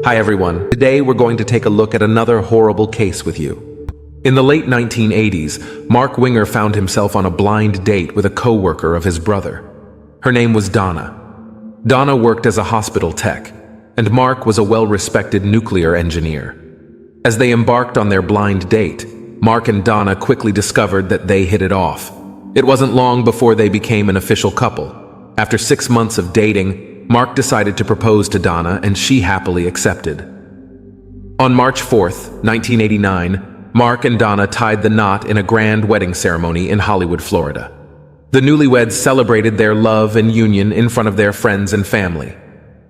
Hi everyone, today we're going to take a look at another horrible case with you. In the late 1980s, Mark Winger found himself on a blind date with a co-worker of his brother. Her name was Donna. Donna worked as a hospital tech, and Mark was a well-respected nuclear engineer. As they embarked on their blind date, Mark and Donna quickly discovered that they hit it off. It wasn't long before they became an official couple. After 6 months of dating, Mark decided to propose to Donna, and she happily accepted. On March 4th, 1989, Mark and Donna tied the knot in a grand wedding ceremony in Hollywood, Florida. The newlyweds celebrated their love and union in front of their friends and family.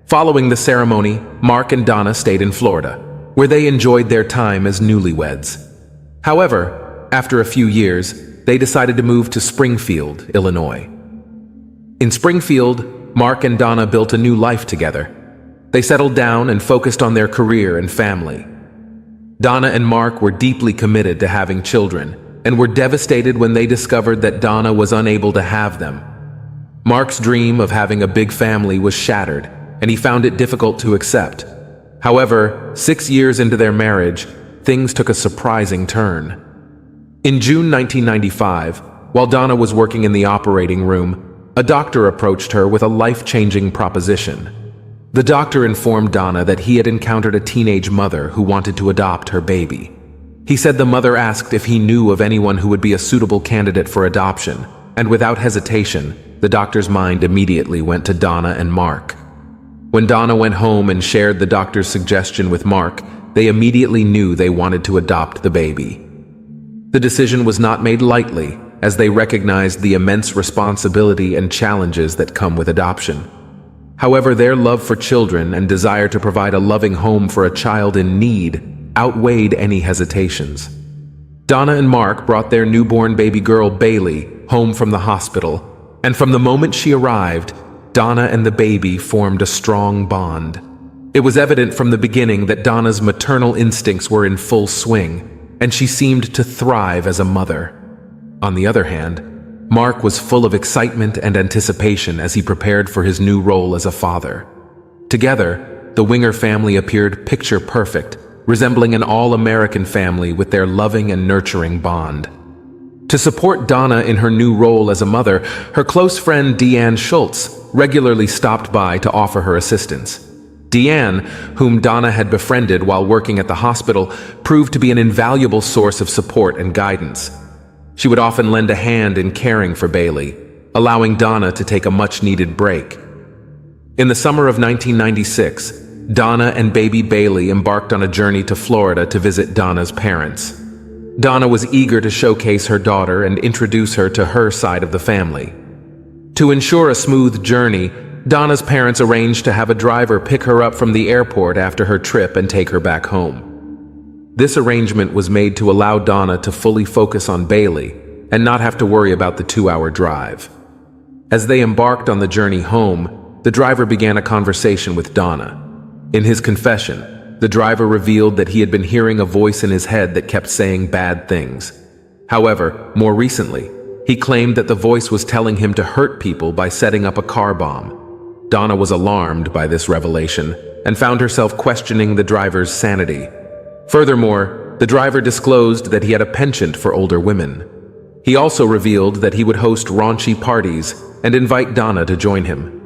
Following the ceremony, Mark and Donna stayed in Florida, where they enjoyed their time as newlyweds. However, after a few years, they decided to move to Springfield, Illinois. In Springfield, Mark and Donna built a new life together. They settled down and focused on their career and family. Donna and Mark were deeply committed to having children and were devastated when they discovered that Donna was unable to have them. Mark's dream of having a big family was shattered, and he found it difficult to accept. However, 6 years into their marriage, things took a surprising turn. In June 1995, while Donna was working in the operating room, a doctor approached her with a life-changing proposition. The doctor informed Donna that he had encountered a teenage mother who wanted to adopt her baby. He said the mother asked if he knew of anyone who would be a suitable candidate for adoption, and without hesitation, the doctor's mind immediately went to Donna and Mark. When Donna went home and shared the doctor's suggestion with Mark, they immediately knew they wanted to adopt the baby. The decision was not made lightly, as they recognized the immense responsibility and challenges that come with adoption. However, their love for children and desire to provide a loving home for a child in need outweighed any hesitations. Donna and Mark brought their newborn baby girl, Bailey, home from the hospital, and from the moment she arrived, Donna and the baby formed a strong bond. It was evident from the beginning that Donna's maternal instincts were in full swing, and she seemed to thrive as a mother. On the other hand, Mark was full of excitement and anticipation as he prepared for his new role as a father. Together, the Winger family appeared picture perfect, resembling an all-American family with their loving and nurturing bond. To support Donna in her new role as a mother, her close friend Deanne Schultz regularly stopped by to offer her assistance. Deanne, whom Donna had befriended while working at the hospital, proved to be an invaluable source of support and guidance. She would often lend a hand in caring for Bailey, allowing Donna to take a much-needed break. In the summer of 1996, Donna and baby Bailey embarked on a journey to Florida to visit Donna's parents. Donna was eager to showcase her daughter and introduce her to her side of the family. To ensure a smooth journey, Donna's parents arranged to have a driver pick her up from the airport after her trip and take her back home. This arrangement was made to allow Donna to fully focus on Bailey and not have to worry about the 2-hour drive. As they embarked on the journey home, the driver began a conversation with Donna. In his confession, the driver revealed that he had been hearing a voice in his head that kept saying bad things. However, more recently, he claimed that the voice was telling him to hurt people by setting up a car bomb. Donna was alarmed by this revelation and found herself questioning the driver's sanity. Furthermore, the driver disclosed that he had a penchant for older women. He also revealed that he would host raunchy parties and invite Donna to join him.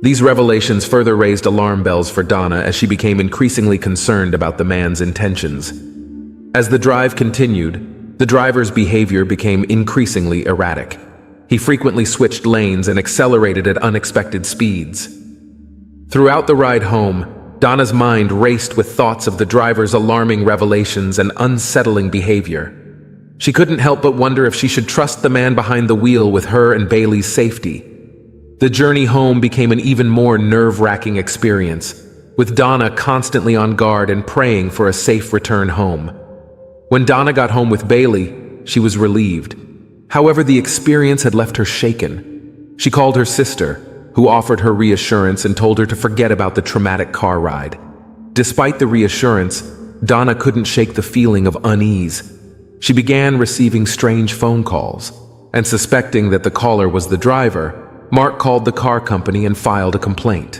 These revelations further raised alarm bells for Donna as she became increasingly concerned about the man's intentions. As the drive continued, the driver's behavior became increasingly erratic. He frequently switched lanes and accelerated at unexpected speeds. Throughout the ride home, Donna's mind raced with thoughts of the driver's alarming revelations and unsettling behavior. She couldn't help but wonder if she should trust the man behind the wheel with her and Bailey's safety. The journey home became an even more nerve-wracking experience, with Donna constantly on guard and praying for a safe return home. When Donna got home with Bailey, she was relieved. However, the experience had left her shaken. She called her sister, who offered her reassurance and told her to forget about the traumatic car ride. Despite the reassurance, Donna couldn't shake the feeling of unease. She began receiving strange phone calls, and suspecting that the caller was the driver, Mark called the car company and filed a complaint.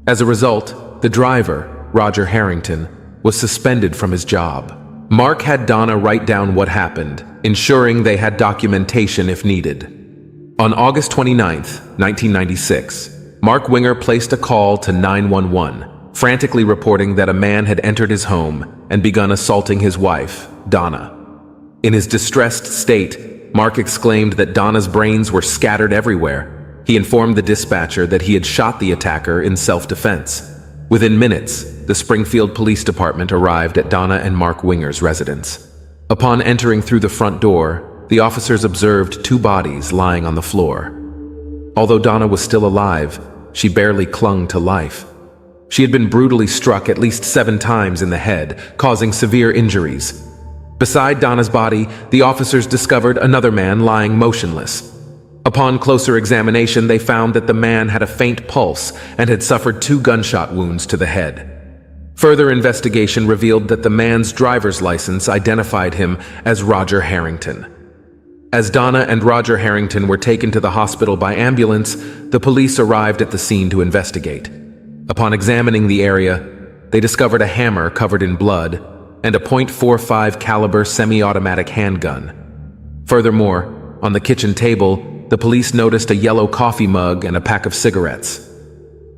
As a result, the driver, Roger Harrington, was suspended from his job. Mark had Donna write down what happened, ensuring they had documentation if needed. On August 29, 1996, Mark Winger placed a call to 911, frantically reporting that a man had entered his home and begun assaulting his wife, Donna. In his distressed state, Mark exclaimed that Donna's brains were scattered everywhere. He informed the dispatcher that he had shot the attacker in self-defense. Within minutes, the Springfield Police Department arrived at Donna and Mark Winger's residence. Upon entering through the front door, the officers observed two bodies lying on the floor. Although Donna was still alive, she barely clung to life. She had been brutally struck at least 7 times in the head, causing severe injuries. Beside Donna's body, the officers discovered another man lying motionless. Upon closer examination, they found that the man had a faint pulse and had suffered 2 gunshot wounds to the head. Further investigation revealed that the man's driver's license identified him as Roger Harrington. As Donna and Roger Harrington were taken to the hospital by ambulance, the police arrived at the scene to investigate. Upon examining the area, they discovered a hammer covered in blood and a .45 caliber semi-automatic handgun. Furthermore, on the kitchen table, the police noticed a yellow coffee mug and a pack of cigarettes.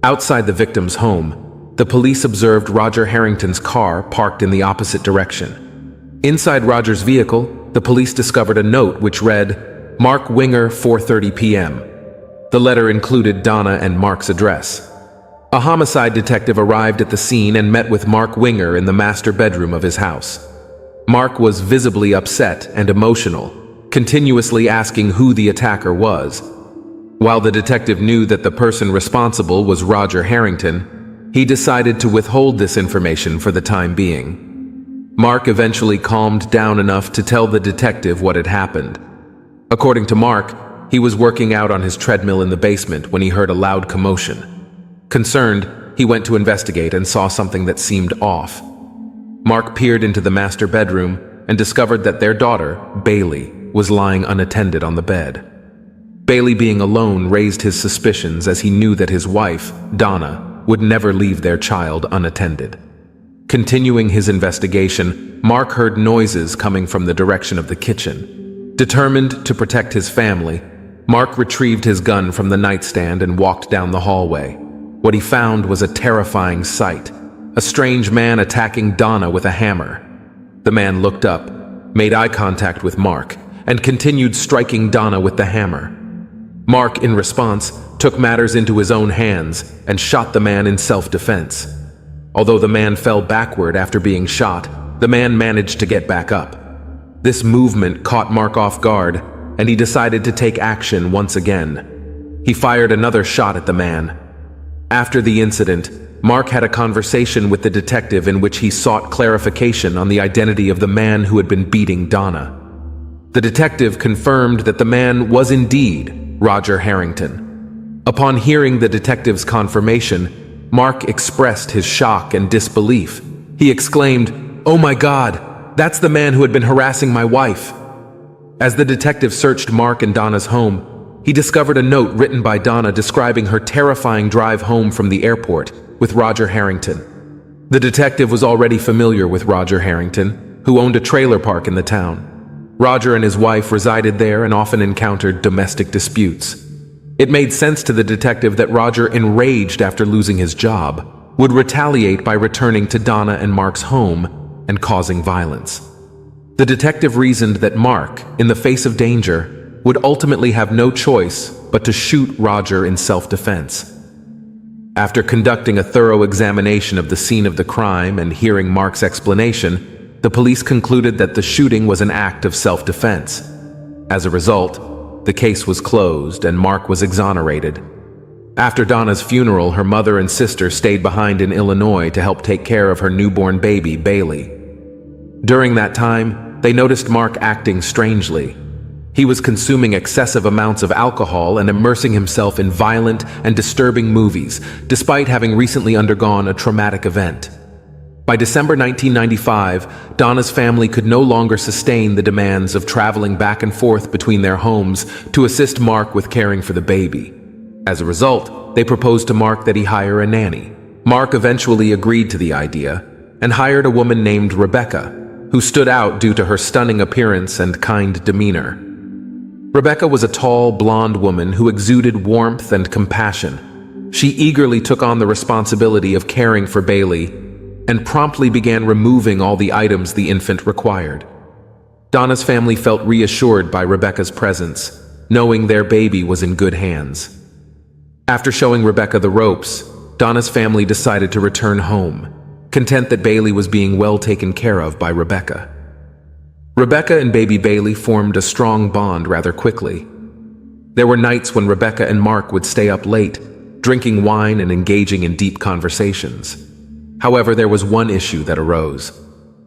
Outside the victim's home, the police observed Roger Harrington's car parked in the opposite direction. Inside Roger's vehicle, the police discovered a note which read, "Mark Winger, 4:30 p.m." The letter included Donna and Mark's address. A homicide detective arrived at the scene and met with Mark Winger in the master bedroom of his house. Mark was visibly upset and emotional, continuously asking who the attacker was. While the detective knew that the person responsible was Roger Harrington, he decided to withhold this information for the time being. Mark eventually calmed down enough to tell the detective what had happened. According to Mark, he was working out on his treadmill in the basement when he heard a loud commotion. Concerned, he went to investigate and saw something that seemed off. Mark peered into the master bedroom and discovered that their daughter, Bailey, was lying unattended on the bed. Bailey being alone raised his suspicions as he knew that his wife, Donna, would never leave their child unattended. Continuing his investigation, Mark heard noises coming from the direction of the kitchen. Determined to protect his family, Mark retrieved his gun from the nightstand and walked down the hallway. What he found was a terrifying sight: a strange man attacking Donna with a hammer. The man looked up, made eye contact with Mark, and continued striking Donna with the hammer. Mark, in response, took matters into his own hands and shot the man in self-defense. Although the man fell backward after being shot, the man managed to get back up. This movement caught Mark off guard, and he decided to take action once again. He fired another shot at the man. After the incident, Mark had a conversation with the detective in which he sought clarification on the identity of the man who had been beating Donna. The detective confirmed that the man was indeed Roger Harrington. Upon hearing the detective's confirmation, Mark expressed his shock and disbelief. He exclaimed, "Oh my God, that's the man who had been harassing my wife." As the detective searched Mark and Donna's home, he discovered a note written by Donna describing her terrifying drive home from the airport with Roger Harrington. The detective was already familiar with Roger Harrington, who owned a trailer park in the town. Roger and his wife resided there and often encountered domestic disputes. It made sense to the detective that Roger, enraged after losing his job, would retaliate by returning to Donna and Mark's home and causing violence. The detective reasoned that Mark, in the face of danger, would ultimately have no choice but to shoot Roger in self-defense. After conducting a thorough examination of the scene of the crime and hearing Mark's explanation, the police concluded that the shooting was an act of self-defense. As a result, the case was closed and Mark was exonerated. After Donna's funeral, her mother and sister stayed behind in Illinois to help take care of her newborn baby, Bailey. During that time, they noticed Mark acting strangely. He was consuming excessive amounts of alcohol and immersing himself in violent and disturbing movies, despite having recently undergone a traumatic event. By December 1995, Donna's family could no longer sustain the demands of traveling back and forth between their homes to assist Mark with caring for the baby. As a result, they proposed to Mark that he hire a nanny. Mark eventually agreed to the idea and hired a woman named Rebecca, who stood out due to her stunning appearance and kind demeanor. Rebecca was a tall, blonde woman who exuded warmth and compassion. She eagerly took on the responsibility of caring for Bailey and promptly began removing all the items the infant required. Donna's family felt reassured by Rebecca's presence, knowing their baby was in good hands. After showing Rebecca the ropes, Donna's family decided to return home, content that Bailey was being well taken care of by Rebecca. Rebecca and baby Bailey formed a strong bond rather quickly. There were nights when Rebecca and Mark would stay up late, drinking wine and engaging in deep conversations. However, there was one issue that arose.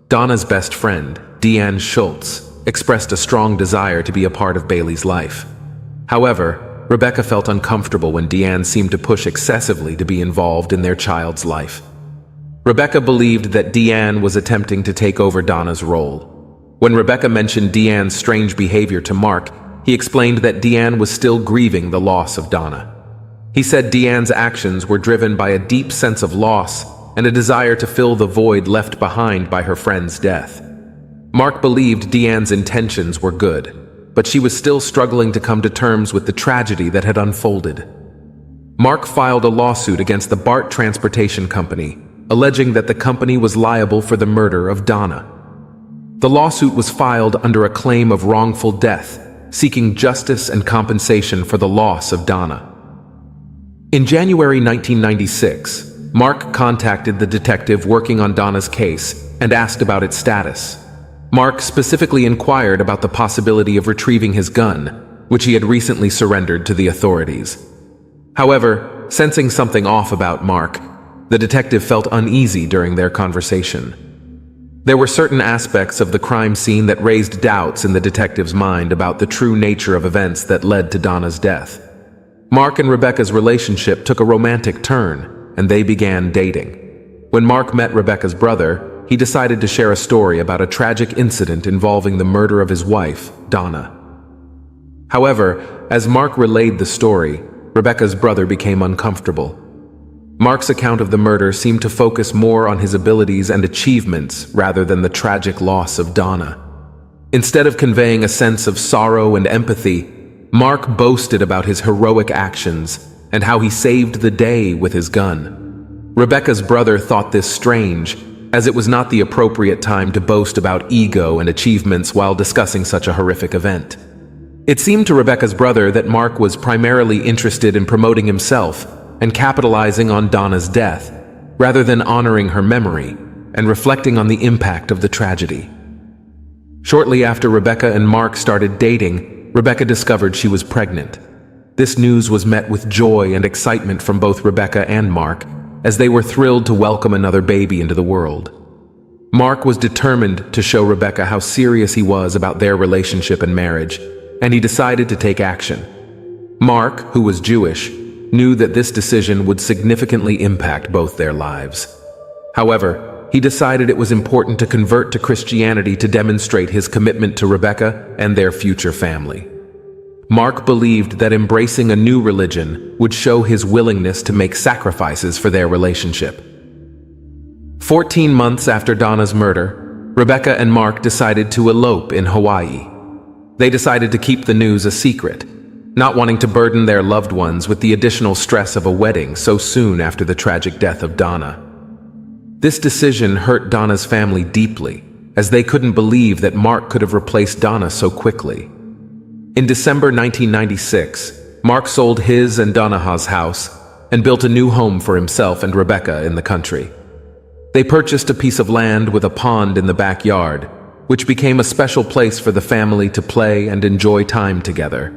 Donna's best friend, Deanne Schultz, expressed a strong desire to be a part of Bailey's life. However, Rebecca felt uncomfortable when Deanne seemed to push excessively to be involved in their child's life. Rebecca believed that Deanne was attempting to take over Donna's role. When Rebecca mentioned Deanne's strange behavior to Mark, he explained that Deanne was still grieving the loss of Donna. He said Deanne's actions were driven by a deep sense of loss and a desire to fill the void left behind by her friend's death. Mark believed Deanne's intentions were good, but she was still struggling to come to terms with the tragedy that had unfolded. Mark filed a lawsuit against the BART Transportation Company, alleging that the company was liable for the murder of Donna. The lawsuit was filed under a claim of wrongful death, seeking justice and compensation for the loss of Donna. In January 1996, Mark contacted the detective working on Donna's case and asked about its status. Mark specifically inquired about the possibility of retrieving his gun, which he had recently surrendered to the authorities. However, sensing something off about Mark, the detective felt uneasy during their conversation. There were certain aspects of the crime scene that raised doubts in the detective's mind about the true nature of events that led to Donna's death. Mark and Rebecca's relationship took a romantic turn, and they began dating. When Mark met Rebecca's brother, he decided to share a story about a tragic incident involving the murder of his wife, Donna. However, as Mark relayed the story, Rebecca's brother became uncomfortable. Mark's account of the murder seemed to focus more on his abilities and achievements rather than the tragic loss of Donna. Instead of conveying a sense of sorrow and empathy, Mark boasted about his heroic actions and how he saved the day with his gun. Rebecca's brother thought this strange, as it was not the appropriate time to boast about ego and achievements while discussing such a horrific event. It seemed to Rebecca's brother that Mark was primarily interested in promoting himself and capitalizing on Donna's death, rather than honoring her memory and reflecting on the impact of the tragedy. Shortly after Rebecca and Mark started dating, Rebecca discovered she was pregnant. This news was met with joy and excitement from both Rebecca and Mark, as they were thrilled to welcome another baby into the world. Mark was determined to show Rebecca how serious he was about their relationship and marriage, and he decided to take action. Mark, who was Jewish, knew that this decision would significantly impact both their lives. However, he decided it was important to convert to Christianity to demonstrate his commitment to Rebecca and their future family. Mark believed that embracing a new religion would show his willingness to make sacrifices for their relationship. 14 months after Donna's murder, Rebecca and Mark decided to elope in Hawaii. They decided to keep the news a secret, not wanting to burden their loved ones with the additional stress of a wedding so soon after the tragic death of Donna. This decision hurt Donna's family deeply, as they couldn't believe that Mark could have replaced Donna so quickly. In December 1996, Mark sold his and Donna's house and built a new home for himself and Rebecca in the country. They purchased a piece of land with a pond in the backyard, which became a special place for the family to play and enjoy time together.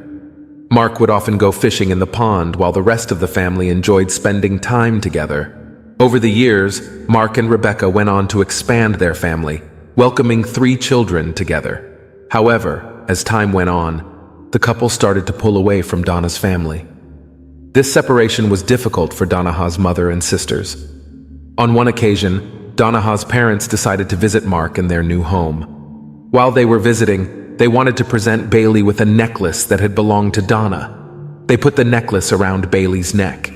Mark would often go fishing in the pond while the rest of the family enjoyed spending time together. Over the years, Mark and Rebecca went on to expand their family, welcoming 3 children together. However, as time went on, the couple started to pull away from Donna's family. This separation was difficult for Donna's mother and sisters. On one occasion, Donna's parents decided to visit Mark in their new home. While they were visiting, they wanted to present Bailey with a necklace that had belonged to Donna. They put the necklace around Bailey's neck.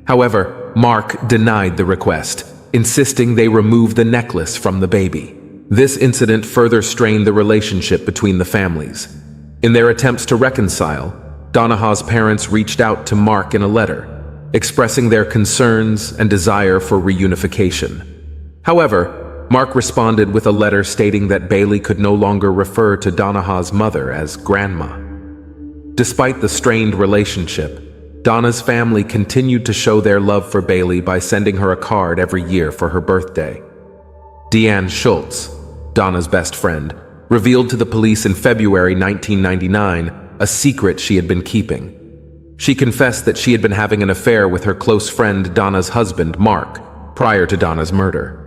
However, Mark denied the request, insisting they remove the necklace from the baby. This incident further strained the relationship between the families. In their attempts to reconcile, Donna's parents reached out to Mark in a letter, expressing their concerns and desire for reunification. However, Mark responded with a letter stating that Bailey could no longer refer to Donna's mother as grandma. Despite the strained relationship, Donna's family continued to show their love for Bailey by sending her a card every year for her birthday. Deanne Schultz, Donna's best friend, revealed to the police in February 1999 a secret she had been keeping. She confessed that she had been having an affair with her close friend Donna's husband, Mark, prior to Donna's murder.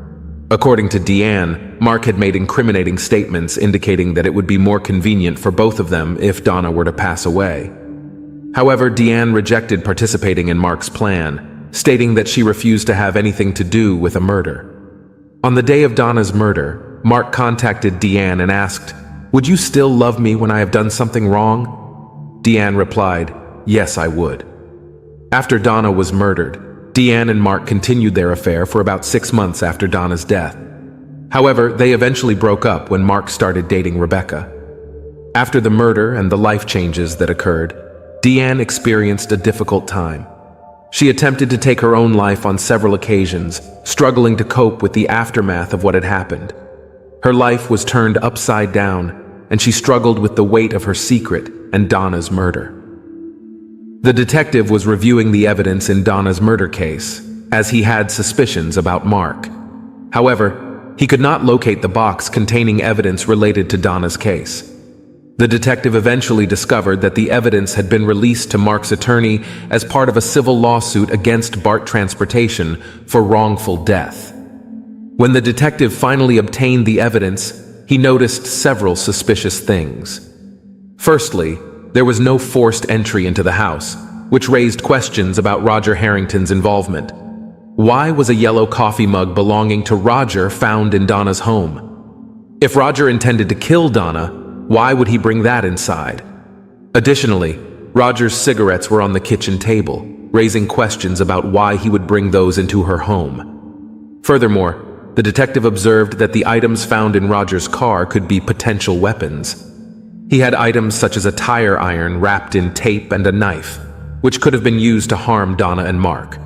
According to Deanne, Mark had made incriminating statements indicating that it would be more convenient for both of them if Donna were to pass away. However, Deanne rejected participating in Mark's plan, stating that she refused to have anything to do with a murder. On the day of Donna's murder, Mark contacted Deanne and asked, "Would you still love me when I have done something wrong?" Deanne replied, "Yes, I would." After Donna was murdered, Deanne and Mark continued their affair for about 6 months after Donna's death. However, they eventually broke up when Mark started dating Rebecca. After the murder and the life changes that occurred, Deanne experienced a difficult time. She attempted to take her own life on several occasions, struggling to cope with the aftermath of what had happened. Her life was turned upside down, and she struggled with the weight of her secret and Donna's murder. The detective was reviewing the evidence in Donna's murder case, as he had suspicions about Mark. However, he could not locate the box containing evidence related to Donna's case. The detective eventually discovered that the evidence had been released to Mark's attorney as part of a civil lawsuit against BART Transportation for wrongful death. When the detective finally obtained the evidence, he noticed several suspicious things. Firstly, there was no forced entry into the house, which raised questions about Roger Harrington's involvement. Why was a yellow coffee mug belonging to Roger found in Donna's home? If Roger intended to kill Donna, why would he bring that inside? Additionally, Roger's cigarettes were on the kitchen table, raising questions about why he would bring those into her home. Furthermore, the detective observed that the items found in Roger's car could be potential weapons. He had items such as a tire iron wrapped in tape and a knife, which could have been used to harm Donna and Mark.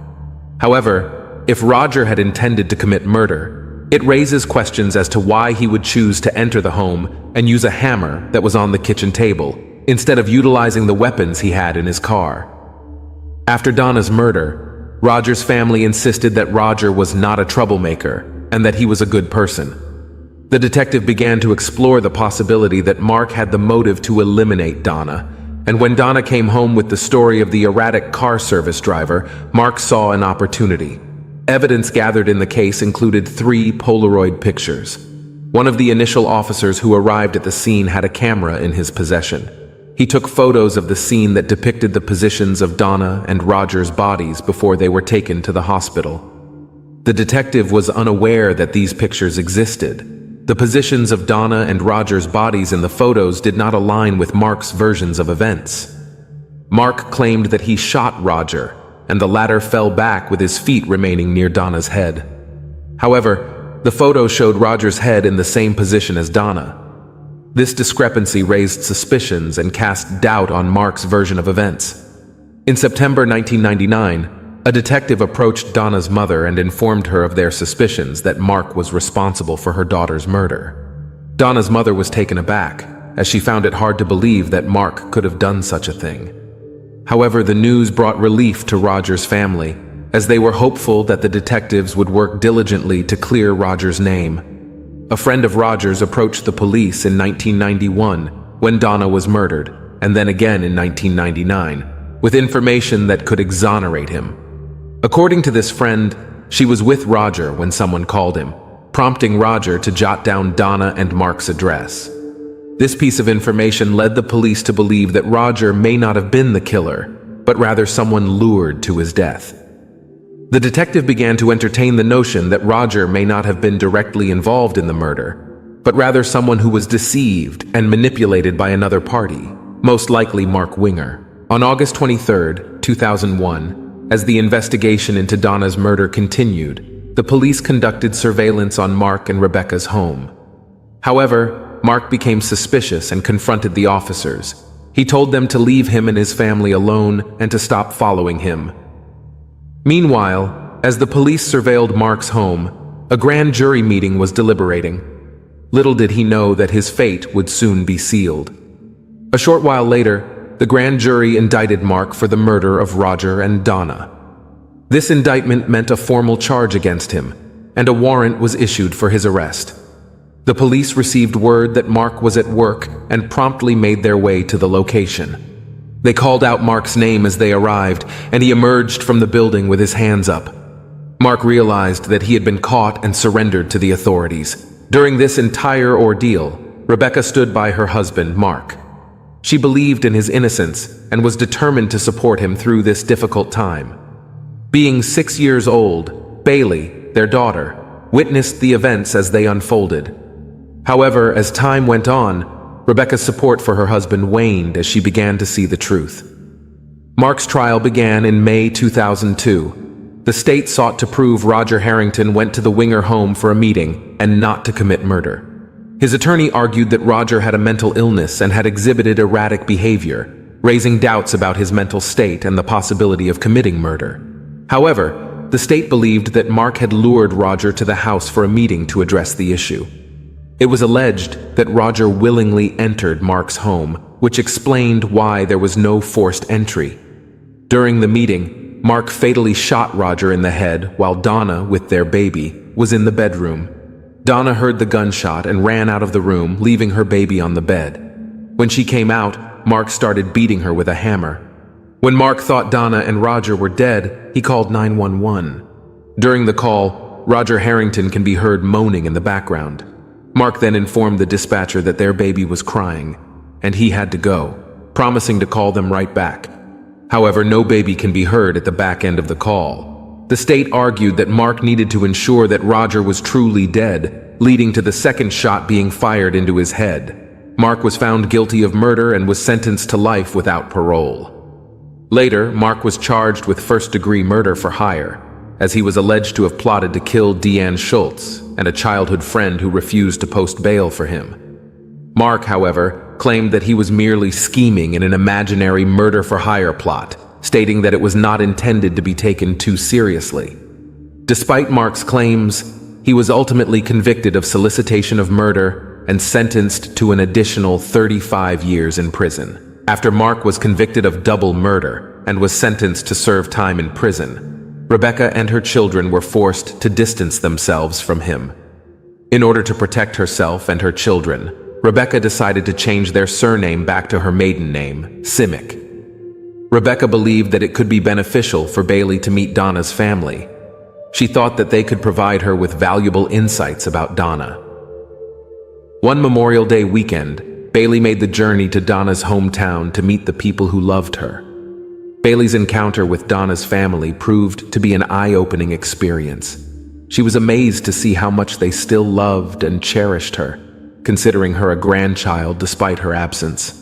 However, if Roger had intended to commit murder, it raises questions as to why he would choose to enter the home and use a hammer that was on the kitchen table, instead of utilizing the weapons he had in his car. After Donna's murder, Roger's family insisted that Roger was not a troublemaker and that he was a good person. The detective began to explore the possibility that Mark had the motive to eliminate Donna, and when Donna came home with the story of the erratic car service driver, Mark saw an opportunity. Evidence gathered in the case included 3 Polaroid pictures. One of the initial officers who arrived at the scene had a camera in his possession. He took photos of the scene that depicted the positions of Donna and Roger's bodies before they were taken to the hospital. The detective was unaware that these pictures existed. The positions of Donna and Roger's bodies in the photos did not align with Mark's versions of events. Mark claimed that he shot Roger, and the latter fell back with his feet remaining near Donna's head. However, the photo showed Roger's head in the same position as Donna. This discrepancy raised suspicions and cast doubt on Mark's version of events. In September 1999, a detective approached Donna's mother and informed her of their suspicions that Mark was responsible for her daughter's murder. Donna's mother was taken aback, as she found it hard to believe that Mark could have done such a thing. However, the news brought relief to Roger's family, as they were hopeful that the detectives would work diligently to clear Roger's name. A friend of Roger's approached the police in 1991 when Donna was murdered, and then again in 1999, with information that could exonerate him. According to this friend, she was with Roger when someone called him, prompting Roger to jot down Donna and Mark's address. This piece of information led the police to believe that Roger may not have been the killer, but rather someone lured to his death. The detective began to entertain the notion that Roger may not have been directly involved in the murder, but rather someone who was deceived and manipulated by another party, most likely Mark Winger. On August 23, 2001, As the investigation into Donna's murder continued, the police conducted surveillance on Mark and Rebecca's home. However, Mark became suspicious and confronted the officers. He told them to leave him and his family alone and to stop following him. Meanwhile, as the police surveilled Mark's home, a grand jury meeting was deliberating. Little did he know that his fate would soon be sealed. A short while later, the grand jury indicted Mark for the murder of Roger and Donna. This indictment meant a formal charge against him, and a warrant was issued for his arrest. The police received word that Mark was at work and promptly made their way to the location. They called out Mark's name as they arrived, and he emerged from the building with his hands up. Mark realized that he had been caught and surrendered to the authorities. During this entire ordeal, Rebecca stood by her husband, Mark. She believed in his innocence and was determined to support him through this difficult time. Being 6 years old, Bailey, their daughter, witnessed the events as they unfolded. However, as time went on, Rebecca's support for her husband waned as she began to see the truth. Mark's trial began in May 2002. The state sought to prove Roger Harrington went to the Winger home for a meeting and not to commit murder. His attorney argued that Roger had a mental illness and had exhibited erratic behavior, raising doubts about his mental state and the possibility of committing murder. However, the state believed that Mark had lured Roger to the house for a meeting to address the issue. It was alleged that Roger willingly entered Mark's home, which explained why there was no forced entry. During the meeting, Mark fatally shot Roger in the head while Donna, with their baby, was in the bedroom. Donna heard the gunshot and ran out of the room, leaving her baby on the bed. When she came out, Mark started beating her with a hammer. When Mark thought Donna and Roger were dead, he called 911. During the call, Roger Harrington can be heard moaning in the background. Mark then informed the dispatcher that their baby was crying, and he had to go, promising to call them right back. However, no baby can be heard at the back end of the call. The state argued that Mark needed to ensure that Roger was truly dead, leading to the second shot being fired into his head. Mark was found guilty of murder and was sentenced to life without parole. Later, Mark was charged with first-degree murder for hire, as he was alleged to have plotted to kill Deanne Schultz and a childhood friend who refused to post bail for him. Mark, however, claimed that he was merely scheming in an imaginary murder-for-hire plot, stating that it was not intended to be taken too seriously. Despite Mark's claims, he was ultimately convicted of solicitation of murder and sentenced to an additional 35 years in prison. After Mark was convicted of double murder and was sentenced to serve time in prison, Rebecca and her children were forced to distance themselves from him. In order to protect herself and her children, Rebecca decided to change their surname back to her maiden name, Simic. Rebecca believed that it could be beneficial for Bailey to meet Donna's family. She thought that they could provide her with valuable insights about Donna. One Memorial Day weekend, Bailey made the journey to Donna's hometown to meet the people who loved her. Bailey's encounter with Donna's family proved to be an eye-opening experience. She was amazed to see how much they still loved and cherished her, considering her a grandchild despite her absence.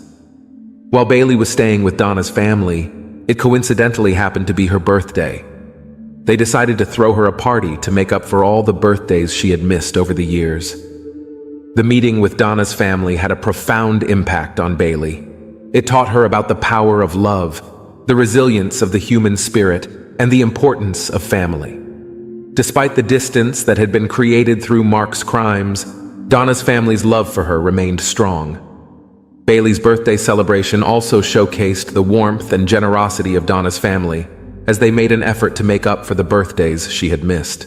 While Bailey was staying with Donna's family, it coincidentally happened to be her birthday. They decided to throw her a party to make up for all the birthdays she had missed over the years. The meeting with Donna's family had a profound impact on Bailey. It taught her about the power of love, the resilience of the human spirit, and the importance of family. Despite the distance that had been created through Mark's crimes, Donna's family's love for her remained strong. Bailey's birthday celebration also showcased the warmth and generosity of Donna's family, as they made an effort to make up for the birthdays she had missed.